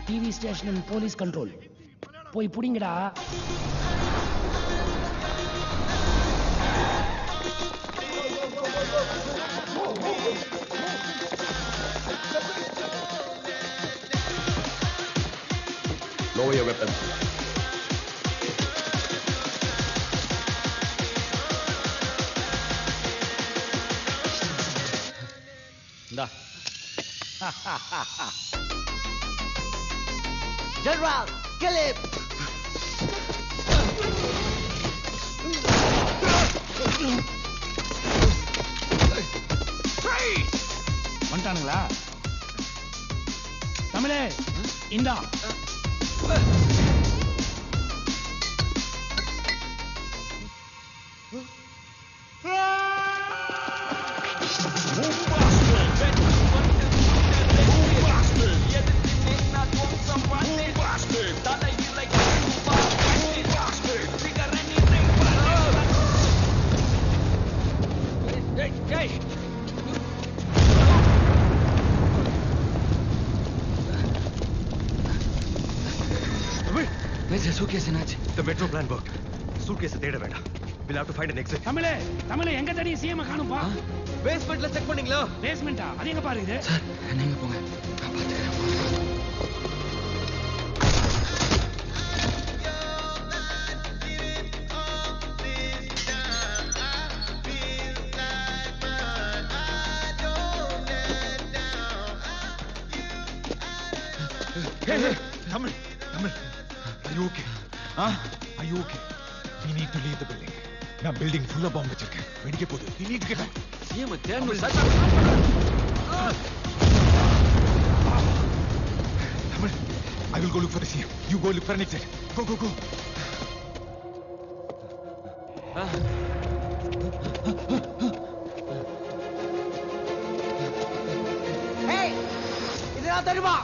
TV station and police control. போய் புடிங்கடா. Lower your weapons. Da. General, kill him! வந்துட்டானுங்களா? தமிழே இந்தா. Suitcase என்னாச்சு? The metro plan worked. Suitcase தேட வேண்டாம். We'll have to find an exit. தமிழே எங்க தடி சிஎம் காணும்பா? பேஸ்மென்ட்ல செக் பண்ணீங்களா? பேஸ்மென்ட்டா? அது எங்க பாருங்க? சார் நீங்க போங்க. நான் பாத்துக்கறேன். Hey, Tamil. Are you okay? Are you okay? We need to leave the building. நான் பில்டிங் ஃபுல்லா பாம்பு வச்சிருக்கேன். வெடிக்க போகுது. We need to get out. CM தேடணும் sir. Tamil, I will go look for the CM. You go look for an exit. Go. Hey! இதென்ன தெரியுமா?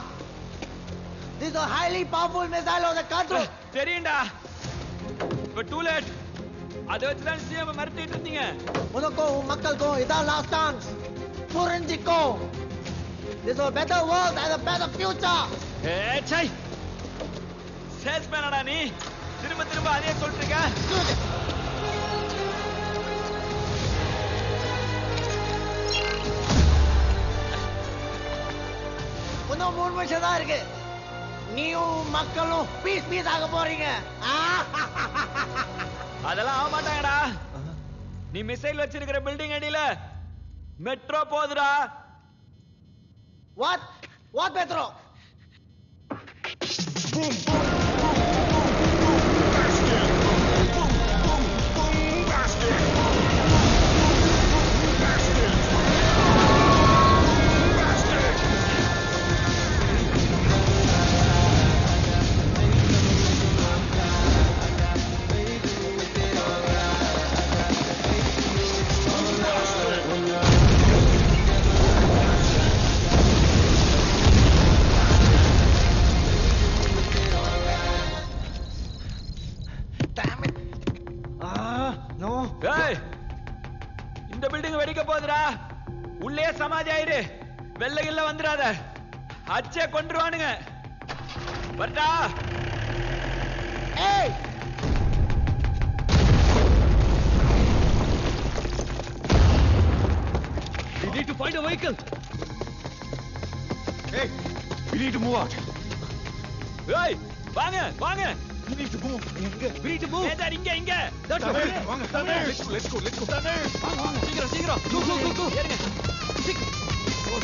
This is a highly powerful missile on the country. தெரியும்டா. But too late. அதை வச்சு தான் CM மிரட்டிட்டு இருந்தீங்க. உனக்கும் மக்களுக்கும் இதான் லாஸ்ட் சான்ஸ். புரிஞ்சிக்கோ. This is a better world and a better future. சை. சேல்ஸ்மேனடா நீ? திரும்ப அதே சொல்லிட்டு இருக்க. இன்னும் 3 நிமிஷம் தான் இருக்கு. நீயும் மக்களும் பீஸ் ஆக போறீங்க. அதெல்லாம் ஆக மாட்டாங்கடா. நீ மிசைல் வச்சிருக்கிற பில்டிங் அடியில மெட்ரோ போகுதுடா. What metro? Boom. இந்த பில்டிங் வெடிக்க போகுதுடா. உள்ளே சமாதி ஆயிரு. வெள்ளையில வந்துடாத. அச்சே கொன்றுவானுங்க. வரடா. ஏய்! We need to find a vehicle. Hey, we need to move out. Hey, வாங்க. We need to move. We need to move. Major இங்க. That's Tamil, okay. வாங்க. Let's go. Tamil. வாங்க. சீக்கிரம். Go. ஏறுங்க.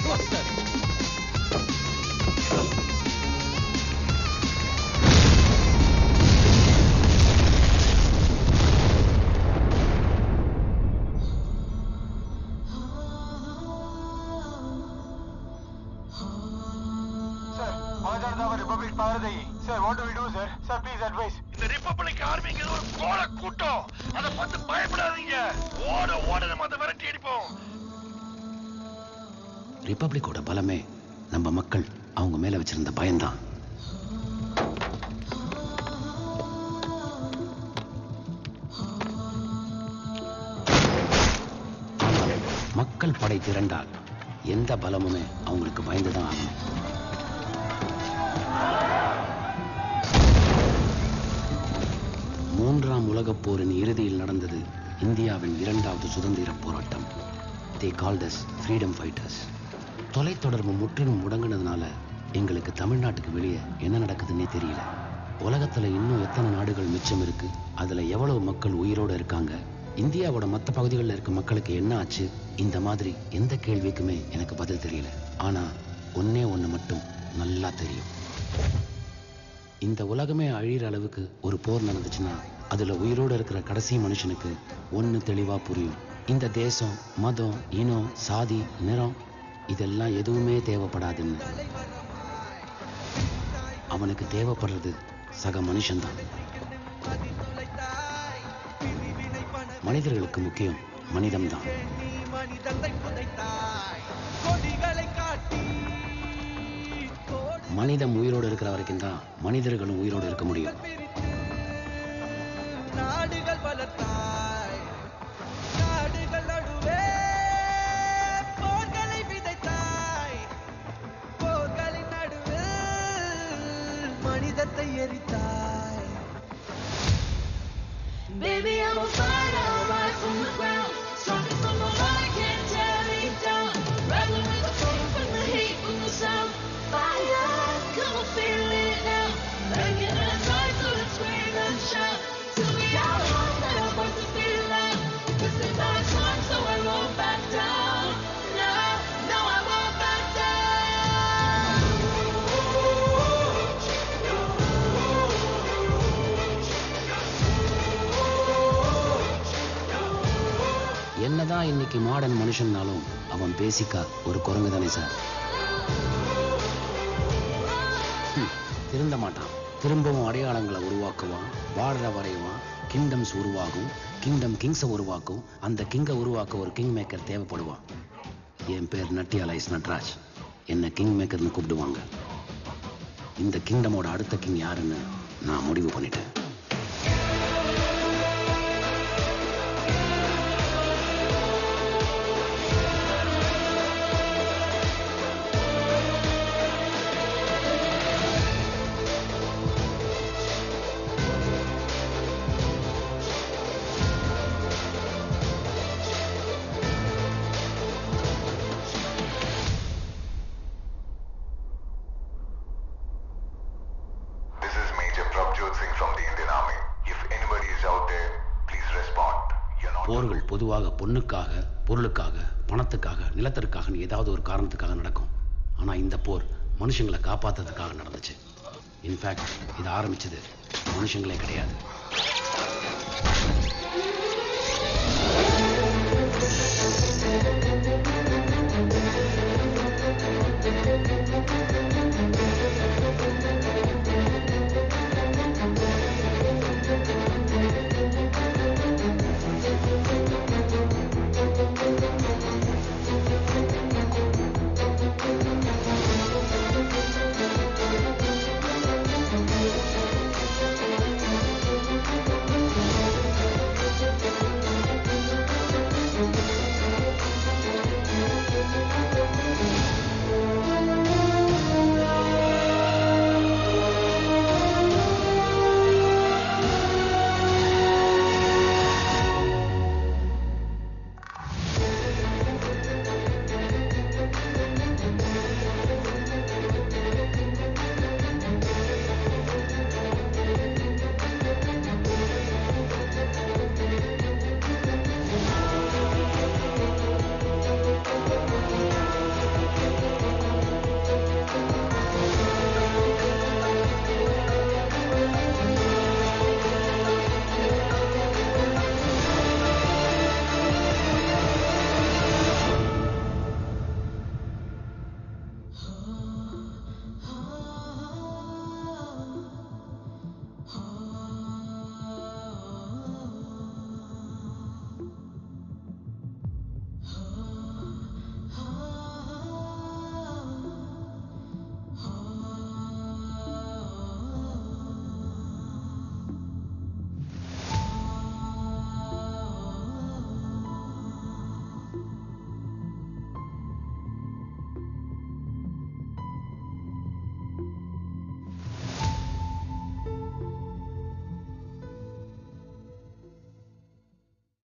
Go. Republic Paradai. Sir, what do we do, sir? Sir, please advise. இந்த republic ஆர்மிக்கு ஒரு கோல கூட்டம். அதை பார்த்து பயப்படாதீங்க. ஓட நம்ம அதை விரட்டி அடிப்போம். ரிபப்ளிக்கோட பலமே நம்ம மக்கள் அவங்க மேல வச்சிருந்த பயம்தான். மக்கள் படை திரண்டால் எந்த பலமுமே அவங்களுக்கு பயந்துதான் ஆகணும். முதலாம் உலகப் போரின் இறுதியில் நடந்தது இந்தியாவின் 2வது சுதந்திர போராட்டம். They called us freedom fighters. தொலைத்தொடர்பு முற்றிலும் முடங்கினதுனால எங்களுக்கு தமிழ்நாட்டுக்கு வெளியே என்ன நடக்குதுன்னே தெரியல. உலகத்துல இன்னும் எத்தனை நாடுகள் மிச்சம் இருக்கு, அதுல எவ்வளவு மக்கள் உயிரோட இருக்காங்க, இந்தியாவோட மற்ற பகுதிகளில் இருக்க மக்களுக்கு என்ன ஆச்சு, இந்த மாதிரி எந்த கேள்விக்குமே எனக்கு பதில் தெரியல. ஆனா ஒன்னே ஒண்ணு மட்டும் நல்லா தெரியும். இந்த உலகமே அழியிற அளவுக்கு ஒரு போர் நடந்துச்சுன்னா அதுல உயிரோடு இருக்கிற கடைசி மனுஷனுக்கு ஒண்ணு தெளிவா புரியும். இந்த தேசம், மதம், இனம், சாதி, நிறம் இதெல்லாம் எதுவுமே தேவைப்படாதுன்னு. அவனுக்கு தேவைப்படுறது சக மனுஷன்தான். மனிதர்களுக்கு முக்கியம் மனிதம்தான். மனிதம் உயிரோடு இருக்கிற வரைக்கும் தான் மனிதர்களும் உயிரோடு இருக்க முடியும். நாடுகள் வளர்த்தாய், நாடுகள் நடுவே போர்களை விதைத்தாய், போர்களின் நடுவில் மனிதத்தை எரித்தாய். Baby, I'm a fighter, right from the ground. Strong from the heart, I can't tear me down. Rebel with the flame, from the heat, from the sound. Fire, come on, feel it now. Breaking our ties, so let's scream and shout. Till we all know that our voices feel loud. This is our song, so I won't back down. No, no, I won't back down. என்னதான் இன்னைக்கு modern மனுஷன்னாலும் அவன் பேசிக்கா ஒரு குரங்கு தானே sir. திருந்த மாட்டான். திரும்பவும் அடையாளங்களை உருவாக்குவான், வாழ்ற வரைவான், கிங்டம்ஸ் உருவாகும், கிங்டம் கிங்ஸை உருவாக்கும், அந்த கிங்கை உருவாக்க ஒரு கிங் மேக்கர் தேவைப்படுவான். என் பேர் நட்டியாலைஸ் நட்ராஜ். என்ன கிங் மேக்கர்னு கூப்பிடுவாங்க. இந்த கிங்டமோட அடுத்த கிங் யாருன்னு நான் முடிவு பண்ணிட்டேன். போர்கள் பொதுவாக பொண்ணுக்காக, பொருளுக்காக, பணத்துக்காக, நிலத்திற்காக ஏதாவது ஒரு காரணத்துக்காக நடக்கும். ஆனா இந்த போர் மனுஷங்களை காப்பாத்துறதுக்காக நடந்துச்சு. இன்ஃபேக்ட் இது ஆரம்பிச்சது மனுஷங்களே கிடையாது.